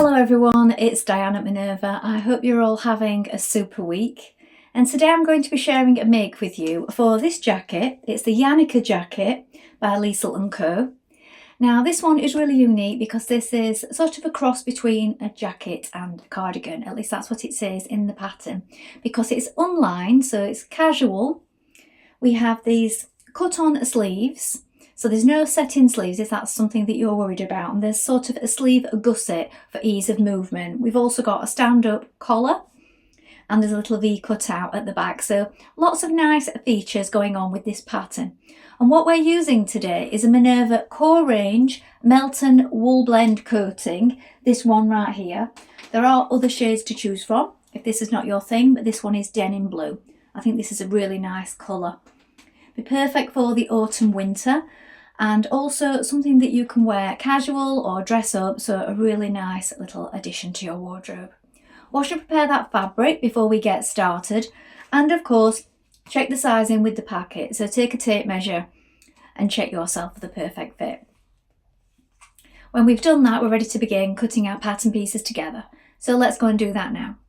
Hello everyone, it's Dianne at Minerva. I hope you're all having a super week. And today I'm going to be sharing a make with you for this jacket. It's the Yanaka Jacket by Liesl Co. Now this one is really unique because this is sort of a cross between a jacket and a cardigan. At least that's what it says in the pattern. Because it's unlined, so it's casual. We have these cut-on sleeves. So there's no set-in sleeves if that's something that you're worried about. And there's sort of a sleeve gusset for ease of movement. We've also got a stand-up collar and there's a little V cut out at the back. So lots of nice features going on with this pattern. And what we're using today is a Minerva core range Melton wool blend coating. This one right here. There are other shades to choose from if this is not your thing, but this one is denim blue. I think this is a really nice colour. Be perfect for the autumn winter. And also something that you can wear casual or dress up, so a really nice little addition to your wardrobe. Wash and prepare that fabric before we get started, and of course check the sizing with the packet, so take a tape measure and check yourself for the perfect fit. When we've done that, we're ready to begin cutting our pattern pieces together, so let's go and do that now.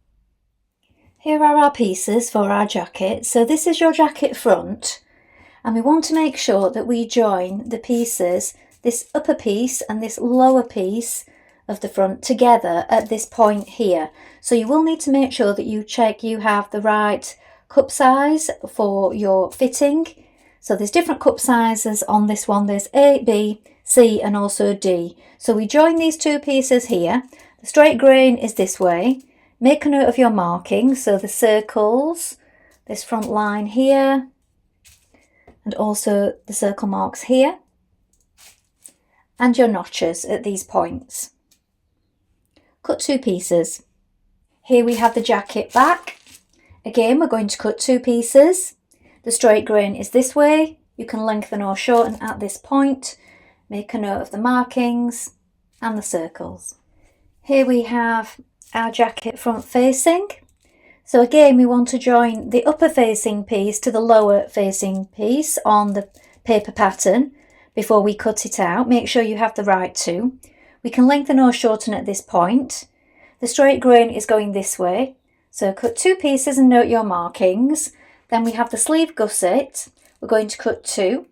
Here are our pieces for our jacket. So this is your jacket front. And we want to make sure that we join the pieces, this upper piece and this lower piece of the front together at this point here. So you will need to make sure that you check you have the right cup size for your fitting. So there's different cup sizes on this one. There's A, B, C and also D. So we join these two pieces here. The straight grain is this way. Make a note of your markings. So the circles, this front line here, and also the circle marks here, and your notches at these points. Cut two pieces. Here we have the jacket back. Again, we're going to cut two pieces. The straight grain is this way. You can lengthen or shorten at this point. Make a note of the markings and the circles. Here we have our jacket front facing. So again, we want to join the upper facing piece to the lower facing piece on the paper pattern before we cut it out. Make sure you have the right two. We can lengthen or shorten at this point. The straight grain is going this way. So cut two pieces and note your markings. Then we have the sleeve gusset. We're going to cut two.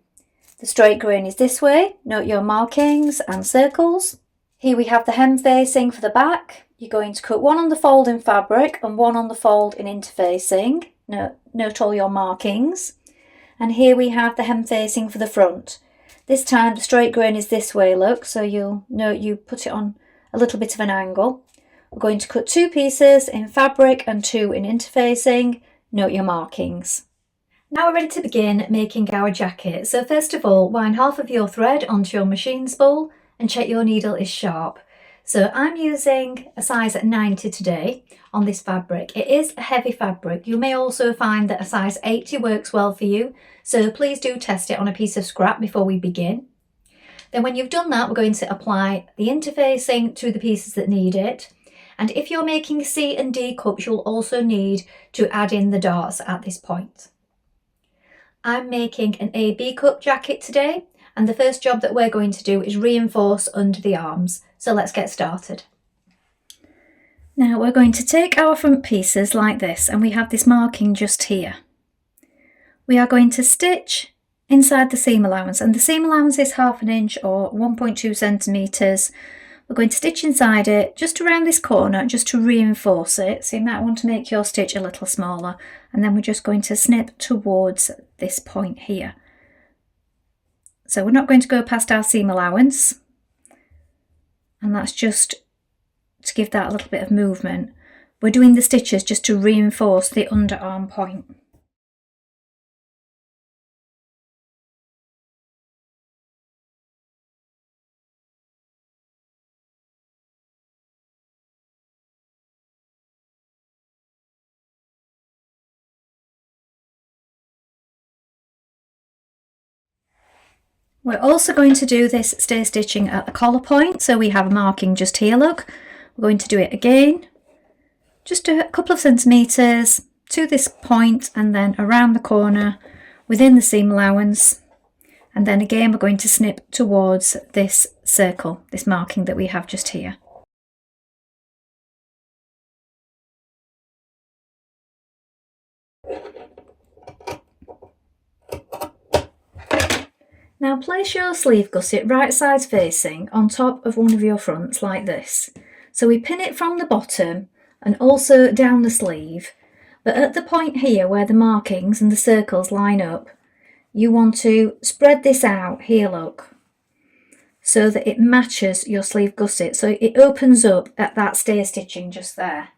The straight grain is this way. Note your markings and circles. Here we have the hem facing for the back. You're going to cut one on the fold in fabric and one on the fold in interfacing. Note all your markings. And here we have the hem facing for the front. This time the straight grain is this way, look, so you'll note you put it on a little bit of an angle. We're going to cut two pieces in fabric and two in interfacing. Note your markings. Now we're ready to begin making our jacket. So first of all, wind half of your thread onto your machine spool and check your needle is sharp. So I'm using a size 90 today on this fabric. It is a heavy fabric. You may also find that a size 80 works well for you. So please do test it on a piece of scrap before we begin. Then when you've done that, we're going to apply the interfacing to the pieces that need it. And if you're making C and D cups, you'll also need to add in the darts at this point. I'm making an AB cup jacket today. And the first job that we're going to do is reinforce under the arms. So let's get started. Now we're going to take our front pieces like this, and we have this marking just here. We are going to stitch inside the seam allowance, and the seam allowance is 1/2 inch or 1.2 centimetres. We're going to stitch inside it just around this corner just to reinforce it. So you might want to make your stitch a little smaller, and then we're just going to snip towards this point here. So we're not going to go past our seam allowance, and that's just to give that a little bit of movement. We're doing the stitches just to reinforce the underarm point. We're also going to do this stay stitching at the collar point, so we have a marking just here, look. We're going to do it again, just a couple of centimetres to this point and then around the corner within the seam allowance, and then again we're going to snip towards this circle, this marking that we have just here. Now place your sleeve gusset right sides facing on top of one of your fronts like this. So we pin it from the bottom and also down the sleeve, but at the point here where the markings and the circles line up, you want to spread this out here, look, so that it matches your sleeve gusset, so it opens up at that stay stitching just there.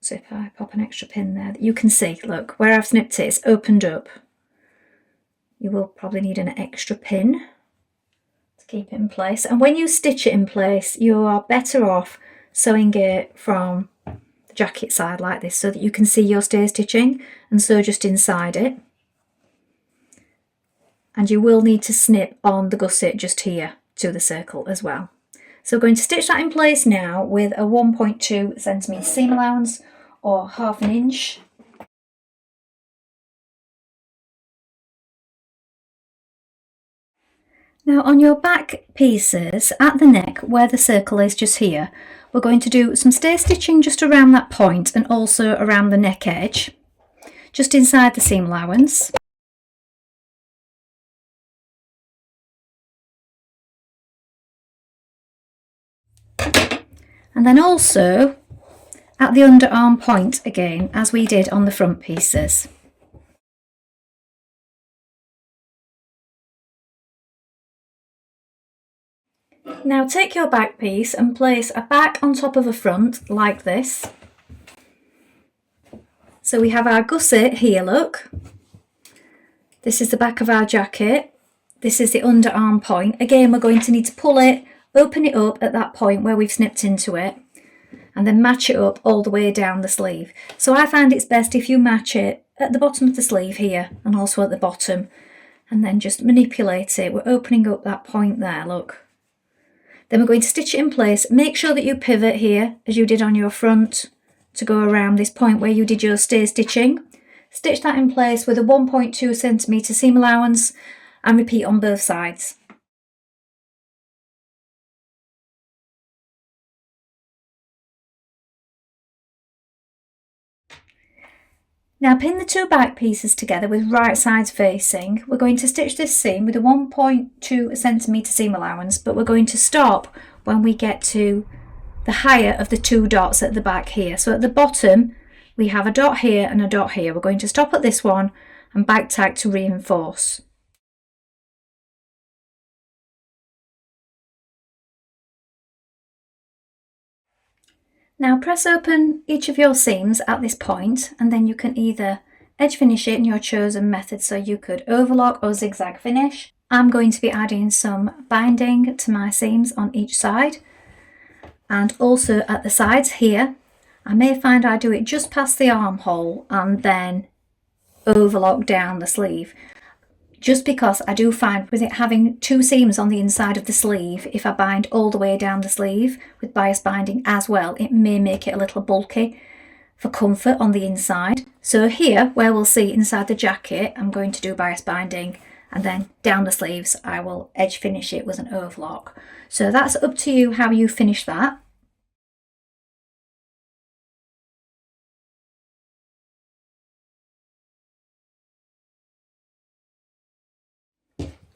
So if I pop an extra pin there, you can see, look, where I've snipped it, it's opened up. You will probably need an extra pin to keep it in place. And when you stitch it in place, you are better off sewing it from the jacket side like this so that you can see your stay stitching, and sew just inside it. And you will need to snip on the gusset just here to the circle as well. So we're going to stitch that in place now with a 1.2 centimetre seam allowance, or half an inch. Now on your back pieces at the neck where the circle is just here, we're going to do some stay stitching just around that point and also around the neck edge, just inside the seam allowance. And then also at the underarm point again, as we did on the front pieces. Now take your back piece and place a back on top of a front like this. So we have our gusset here, look. This is the back of our jacket. This is the underarm point. Again, we're going to need to pull it, open it up at that point where we've snipped into it, and then match it up all the way down the sleeve. So I find it's best if you match it at the bottom of the sleeve here and also at the bottom, and then just manipulate it. We're opening up that point there, look. Then we're going to stitch it in place. Make sure that you pivot here as you did on your front to go around this point where you did your stay stitching. Stitch that in place with a 1.2 centimetre seam allowance and repeat on both sides. Now pin the two back pieces together with right sides facing. We're going to stitch this seam with a 1.2 centimetre seam allowance, but we're going to stop when we get to the higher of the two dots at the back here. So at the bottom we have a dot here and a dot here. We're going to stop at this one and back tack to reinforce. Now press open each of your seams at this point, and then you can either edge finish it in your chosen method, so you could overlock or zigzag finish. I'm going to be adding some binding to my seams on each side, and also at the sides here. I may find I do it just past the armhole and then overlock down the sleeve, just because I do find with it having two seams on the inside of the sleeve, if I bind all the way down the sleeve with bias binding as well, it may make it a little bulky for comfort on the inside. So here, where we'll see inside the jacket, I'm going to do bias binding, and then down the sleeves I will edge finish it with an overlock. So that's up to you how you finish that.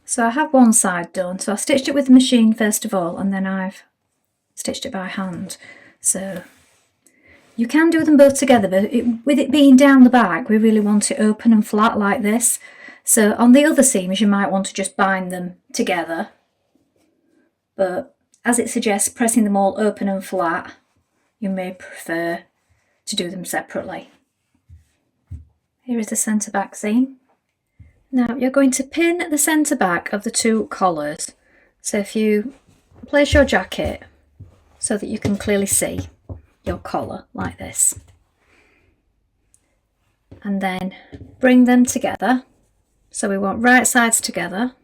So I have one side done, so I stitched it with the machine first of all, and then I've stitched it by hand. So you can do them both together, but with it being down the back, we really want it open and flat like this. So on the other seams you might want to just bind them together, but as it suggests pressing them all open and flat, you may prefer to do them separately. Here is the centre back seam. Now you're going to pin the centre back of the two collars. So if you place your jacket so that you can clearly see your collar like this, and then bring them together. So we want right sides together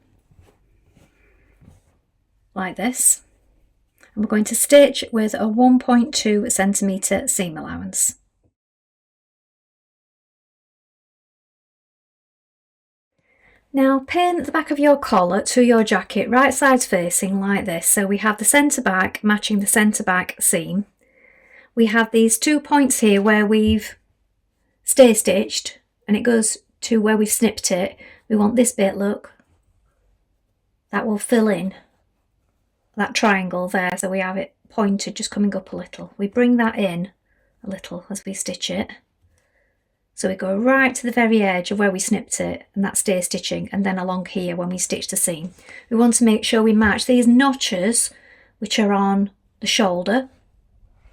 like this, and we're going to stitch with a 1.2 centimetre seam allowance. Now pin the back of your collar to your jacket right sides facing like this. So we have the centre back matching the centre back seam. We have these 2 points here where we've stay stitched, and it goes to where we've snipped it. we want this bit, look, that will fill in that triangle there, so we have it pointed just coming up a little. We bring that in a little as we stitch it. So we go right to the very edge of where we snipped it, and that's stay stitching, and then along here when we stitch the seam. We want to make sure we match these notches which are on the shoulder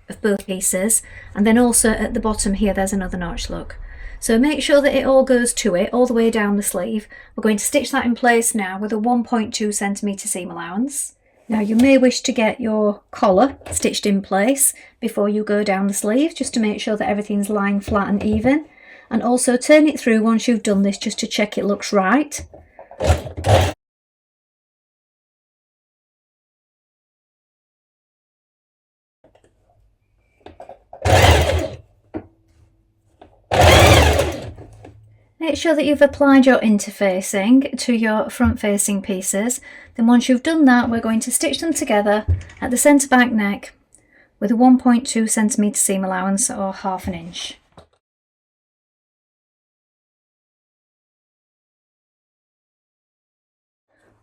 of both pieces, and then also at the bottom here there's another notch, look. So make sure that it all goes to it all the way down the sleeve. We're going to stitch that in place now with a 1.2 centimetre seam allowance. Now you may wish to get your collar stitched in place before you go down the sleeve, just to make sure that everything's lying flat and even, and also turn it through once you've done this just to check it looks right. Make sure that you've applied your interfacing to your front facing pieces. Then once you've done that, we're going to stitch them together at the centre back neck with a 1.2 centimetre seam allowance, or ½ inch.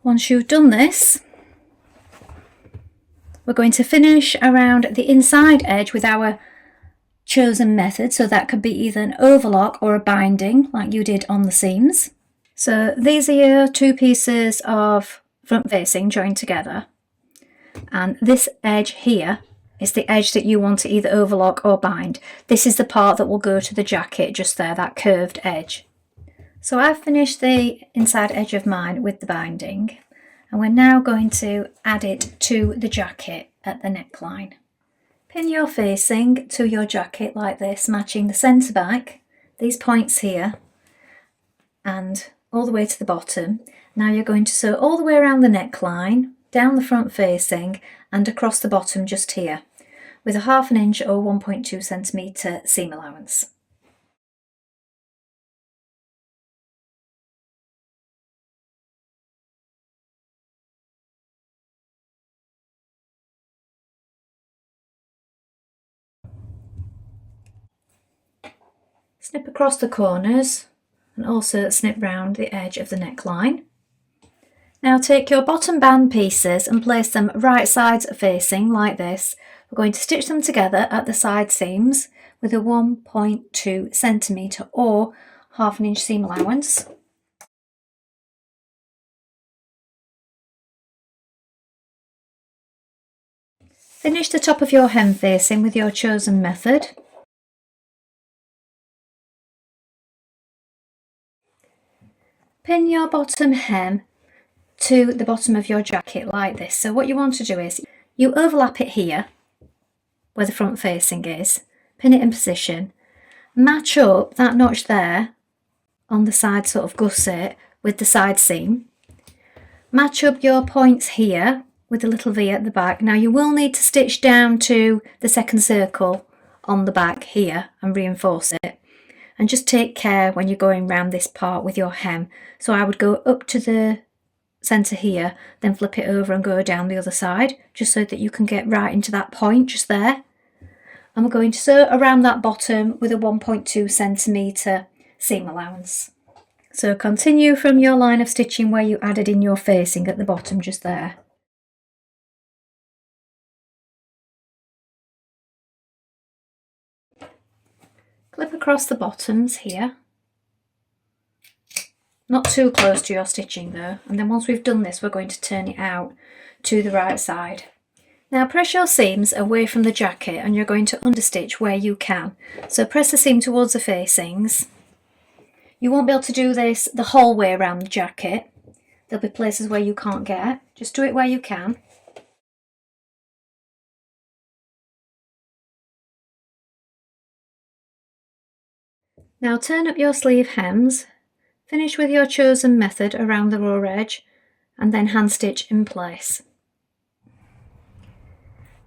Once you've done this, we're going to finish around the inside edge with our chosen method, so that could be either an overlock or a binding like you did on the seams. So these are your two pieces of front facing joined together, and this edge here is the edge that you want to either overlock or bind. This is the part that will go to the jacket just there, that curved edge. So I've finished the inside edge of mine with the binding, and we're now going to add it to the jacket at the neckline. Pin your facing to your jacket like this, matching the centre back, these points here, and all the way to the bottom. Now you're going to sew all the way around the neckline, down the front facing, and across the bottom just here, with a ½ inch or 1.2 centimetre seam allowance. Snip across the corners and also snip round the edge of the neckline. Now take your bottom band pieces and place them right sides facing like this. We're going to stitch them together at the side seams with a 1.2 centimetre or ½ inch seam allowance. Finish the top of your hem facing with your chosen method. Pin your bottom hem to the bottom of your jacket like this. So what you want to do is you overlap it here where the front facing is, pin it in position, match up that notch there on the side sort of gusset with the side seam, match up your points here with a little V at the back. Now you will need to stitch down to the second circle on the back here and reinforce it. And just take care when you're going round this part with your hem. So I would go up to the centre here, then flip it over and go down the other side, just so that you can get right into that point just there. And we're going to sew around that bottom with a 1.2 centimetre seam allowance. So continue from your line of stitching where you added in your facing at the bottom just there. Clip across the bottoms here, not too close to your stitching though, and then once we've done this we're going to turn it out to the right side. Now press your seams away from the jacket and you're going to understitch where you can. So press the seam towards the facings. You won't be able to do this the whole way around the jacket. There'll be places where you can't get. Just do it where you can. Now turn up your sleeve hems, finish with your chosen method around the raw edge, and then hand stitch in place.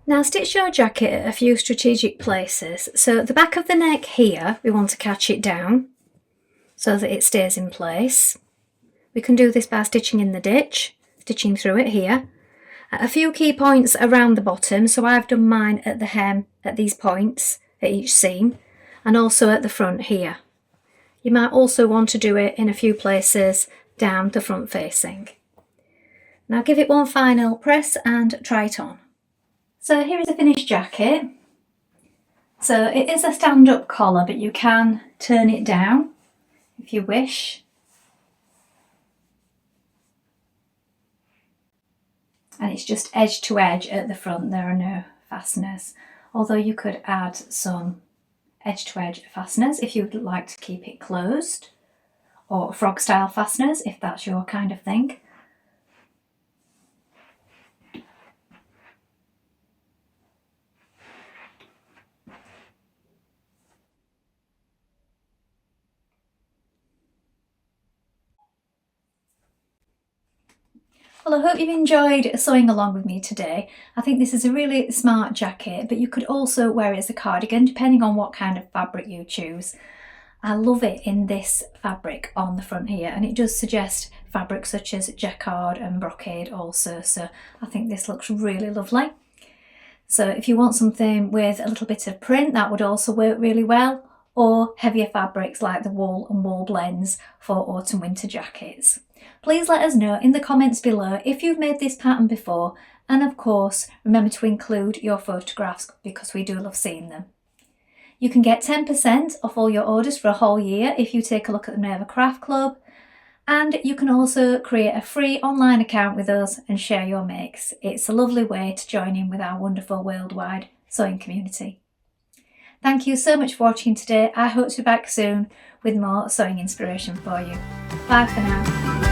Now stitch your jacket at a few strategic places. So at the back of the neck here, we want to catch it down so that it stays in place. We can do this by stitching in the ditch, stitching through it here. At a few key points around the bottom, so I've done mine at the hem at these points at each seam, and also at the front here. You might also want to do it in a few places down the front facing. Now give it one final press and try it on. So here is the finished jacket. So it is a stand-up collar, but you can turn it down if you wish. And it's just edge to edge at the front, there are no fasteners. Although you could add some edge to edge fasteners if you would like to keep it closed, or frog style fasteners if that's your kind of thing. Well, I hope you've enjoyed sewing along with me today. I think this is a really smart jacket, but you could also wear it as a cardigan depending on what kind of fabric you choose. I love it in this fabric on the front here, and it does suggest fabrics such as jacquard and brocade also, so I think this looks really lovely. So if you want something with a little bit of print, that would also work really well, or heavier fabrics like the wool and wool blends for autumn winter jackets. Please let us know in the comments below if you've made this pattern before, and of course remember to include your photographs because we do love seeing them. You can get 10% off all your orders for a whole year if you take a look at the Minerva Craft Club, and you can also create a free online account with us and share your makes. It's a lovely way to join in with our wonderful worldwide sewing community. Thank you so much for watching today. I hope to be back soon with more sewing inspiration for you. Bye for now.